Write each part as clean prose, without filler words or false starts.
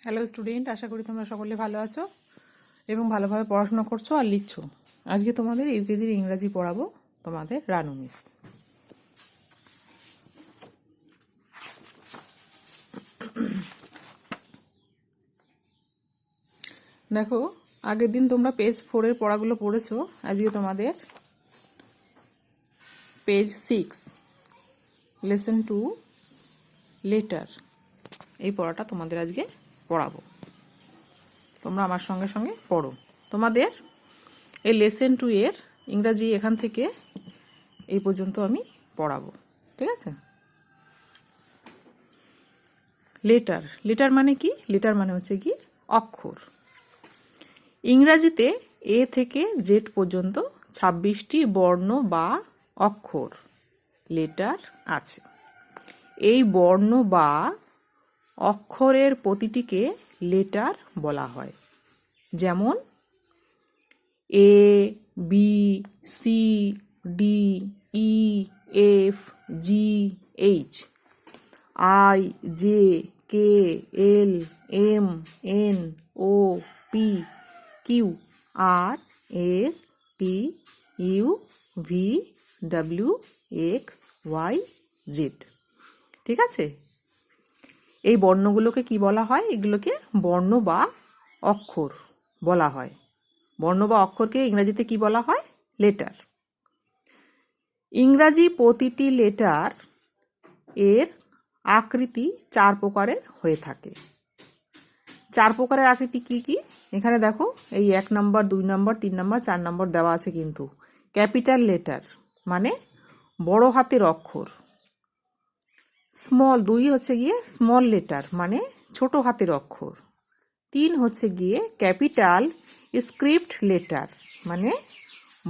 Hello student, আশা করি তোমরা সকলে ভালো আছো এবং ভালোভাবে পড়াশোনা করছো আর লিখছো। আজকে তোমাদের ইউকেজির ইংরাজি পড়াবো তোমাদের রানু মিস। দেখো, আগের দিন তোমরা পেজ 4-এর পড়াগুলো পড়েছো। আজকে তোমাদের পেজ 6 লেসন 2 লেটার এই পড়াটা তোমাদের আজকে পড়াবো। তোমরা আমার সঙ্গে সঙ্গে পড়ো। তোমাদের এই লেসন 2 এর ইংরাজি এখান থেকে এই পর্যন্ত আমি পড়াবো, ঠিক আছে? লেটার, লেটার মানে কি? লেটার মানে হচ্ছে কি অক্ষর। ইংরাজিতে এ থেকে জেড পর্যন্ত 26টি বর্ণ বা অক্ষর লেটার আছে। এই বর্ণ বা অক্ষরের প্রতিটিকে লেটার বলা হয়। যেমন A, B, C, D, E, F, G, H, I, J, K, L, M, N, O, P, Q, R, S, T, U, V, W, X, Y, Z. ঠিক আছে? এই বর্ণগুলোকে কি বলা হয়? এগুলোকে বর্ণ বা অক্ষর বলা হয়। বর্ণ বা অক্ষরকে ইংরেজিতে কি বলা হয়? লেটার। ইংরাজি প্রতিটি লেটার এর আকৃতি 4 প্রকারের হয়ে থাকে। 4 প্রকারের আকৃতি কি কি? এখানে দেখো, এই 1 নম্বর, 2 নম্বর, 3 নম্বর, 4 নম্বর দেওয়া আছে কিন্তু। ক্যাপিটাল লেটার মানে বড় হাতের অক্ষর। স্মল 2 হচ্ছে গিয়ে স্মল লেটার মানে ছোট হাতের অক্ষর। 3 হচ্ছে গিয়ে ক্যাপিটাল স্ক্রিপ্ট লেটার মানে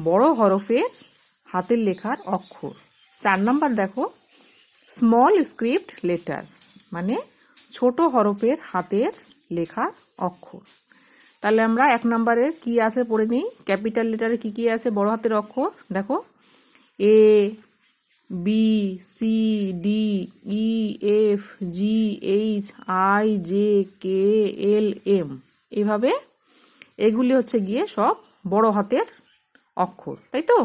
বড় হরফের হাতের লেখার অক্ষর। 4 নম্বর দেখো, স্মল স্ক্রিপ্ট লেটার মানে ছোট হরফের হাতের লেখার অক্ষর। তাহলে আমরা 1 নম্বরের কি আছে পড়ে নিই। ক্যাপিটাল লেটারে কি কি আছে বড় হাতের অক্ষর? দেখো, A, B, C, D, E, F, G, H, I, J, K, L, M. এইভাবে এগুলি হচ্ছে গিয়ে সব বড় হাতের অক্ষর, তাই তো?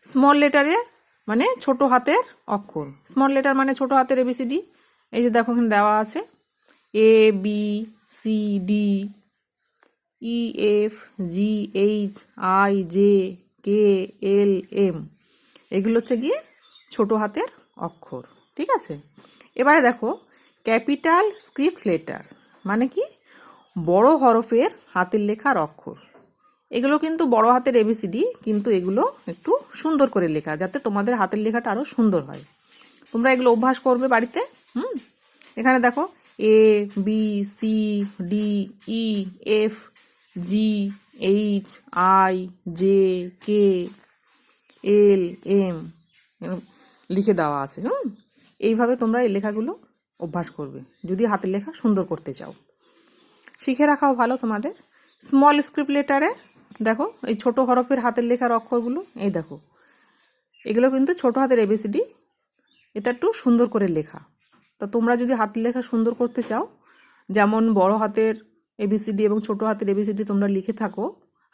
স্মল লেটারে মানে ছোট হাতের অক্ষর। স্মল লেটার মানে ছোট হাতের এবিসিডি। এই যে দেখো এখানে দেওয়া আছে A, B, C, D, E, F, G, H, I, J, K, L, M. এগুলো হচ্ছে গিয়ে ছোট হাতের অক্ষর, ঠিক আছে? এবারে দেখো, ক্যাপিটাল স্ক্রিপ্ট লেটার মানে কি বড় হরফের হাতের লেখার অক্ষর। এগুলো কিন্তু বড় হাতের এবিসিডি, কিন্তু এগুলো একটু সুন্দর করে লেখা, যাতে তোমাদের হাতের লেখাটা আরো সুন্দর হয়। তোমরা এগুলো অভ্যাস করবে বাড়িতে। এখানে দেখো, A, B, C, D, E, F, G, H, I, J, K, L, M লিখে দেওয়া আছে। এইভাবে তোমরা এই লেখাগুলো অভ্যাস করবে যদি হাতের লেখা সুন্দর করতে চাও। শিখে রাখাও ভালো তোমাদের। স্মল স্ক্রিপ্ট লেটারে দেখো, এই ছোট হরফের হাতের লেখার অক্ষরগুলো, এই দেখো এগুলো কিন্তু ছোট হাতের এবিসিডি। এটা একটু সুন্দর করে লেখা। তা তোমরা যদি হাতের লেখা সুন্দর করতে চাও, যেমন বড় হাতের এবিসিডি এবং ছোট হাতের এবিসিডি তোমরা লিখে থাকো,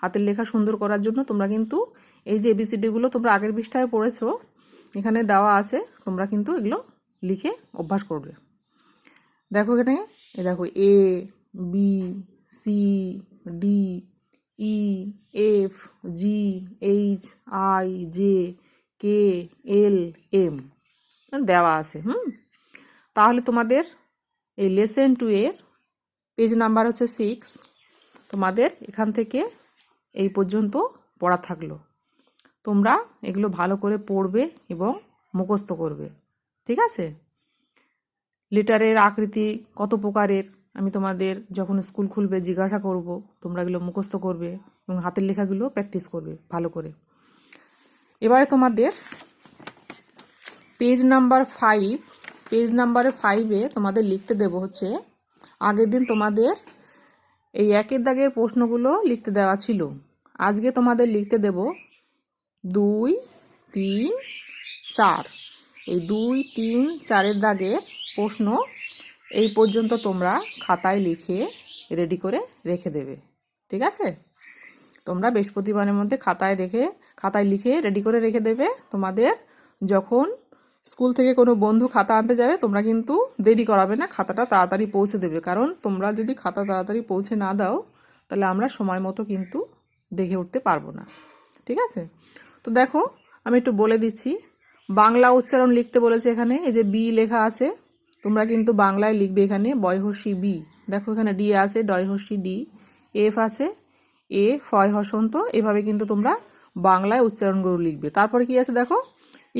হাতের লেখা সুন্দর করার জন্য তোমরা কিন্তু এই যে এবিসিডিগুলো তোমরা আগের পৃষ্ঠায় পড়েছো, এখানে দেওয়া আছে, তোমরা কিন্তু এগুলো লিখে অভ্যাস করবে। দেখো এখানে, এই দেখো A, B, C, D, E, F, G, H, I, J, K, L, M দেওয়া আছে। তাহলে তোমাদের এই লেসন 2 এর পেজ নাম্বার হচ্ছে 6। তোমাদের এখান থেকে এই পর্যন্ত পড়া থাকলো। তোমরা এগুলো ভালো করে পড়বে এবং মুখস্থ করবে, ঠিক আছে? লেটারের আকৃতি কত প্রকারের আমি তোমাদের যখন স্কুল খুলবে জিজ্ঞাসা করব। তোমরা এগুলো মুখস্থ করবে এবং হাতের লেখাগুলো প্র্যাকটিস করবে ভালো করে। এবারে তোমাদের পেজ নাম্বার 5, পেজ নাম্বার 5-এ তোমাদের লিখতে দেব হচ্ছে, আগের দিন তোমাদের এই 1-এর দাগের প্রশ্নগুলো লিখতে দেওয়া ছিল। আজকে তোমাদের লিখতে দেব 2, 3, 4। এই 2, 3, 4-এর দাগের প্রশ্ন এই পর্যন্ত তোমরা খাতায় লিখে রেডি করে রেখে দেবে, ঠিক আছে? তোমরা বৃহস্পতিবারের মধ্যে খাতায় লিখে রেডি করে রেখে দেবে। তোমাদের যখন স্কুল থেকে কোনো বন্ধু খাতা আনতে যাবে, তোমরা কিন্তু দেরি করাবে না, খাতাটা তাড়াতাড়ি পৌঁছে দেবে। কারণ তোমরা যদি খাতা তাড়াতাড়ি পৌঁছে না দাও, তাহলে আমরা সময় মতো কিন্তু দেখে উঠতে পারবো না, ঠিক আছে? তো দেখো, আমি একটু বলে দিচ্ছি। বাংলা উচ্চারণ লিখতে বলেছে এখানে, এই যে বি লেখা আছে, তোমরা কিন্তু বাংলায় লিখবে। এখানে বয়হর্ষী বি, দেখো এখানে ডি আছে, ডয়হর্ষী ডি, এফ আছে, এ ফয় হসন্ত, এভাবে কিন্তু তোমরা বাংলায় উচ্চারণগুলো লিখবে। তারপরে কি আছে দেখো,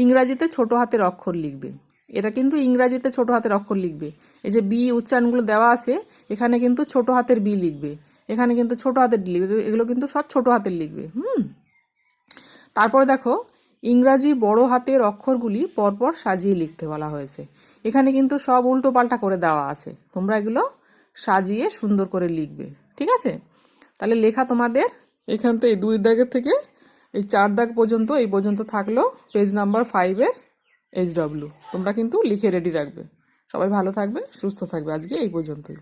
ইংরাজিতে ছোট হাতের অক্ষর লিখবে। এটা কিন্তু ইংরাজিতে ছোট হাতের অক্ষর লিখবে। এই যে বি উচ্চারণগুলো দেওয়া আছে, এখানে কিন্তু ছোট হাতের বি লিখবে, এখানে কিন্তু ছোট হাতের ডি লিখবে, এগুলো কিন্তু সব ছোট হাতের লিখবে। তারপরে দেখো, ইংরাজি বড় হাতের অক্ষরগুলি পরপর সাজিয়ে লিখতে বলা হয়েছে। এখানে কিন্তু সব উল্টো পাল্টা করে দেওয়া আছে, তোমরা এগুলো সাজিয়ে সুন্দর করে লিখবে, ঠিক আছে? তাহলে লেখা তোমাদের এখান থেকে 2 দাগের থেকে এই 4 দাগ পর্যন্ত, এই পর্যন্ত থাকলো পেজ নাম্বার 5-এর HW। তোমরা কিন্তু লিখে রেডি রাখবে। সবাই ভালো থাকবে, সুস্থ থাকবে। আজকে এই পর্যন্তই।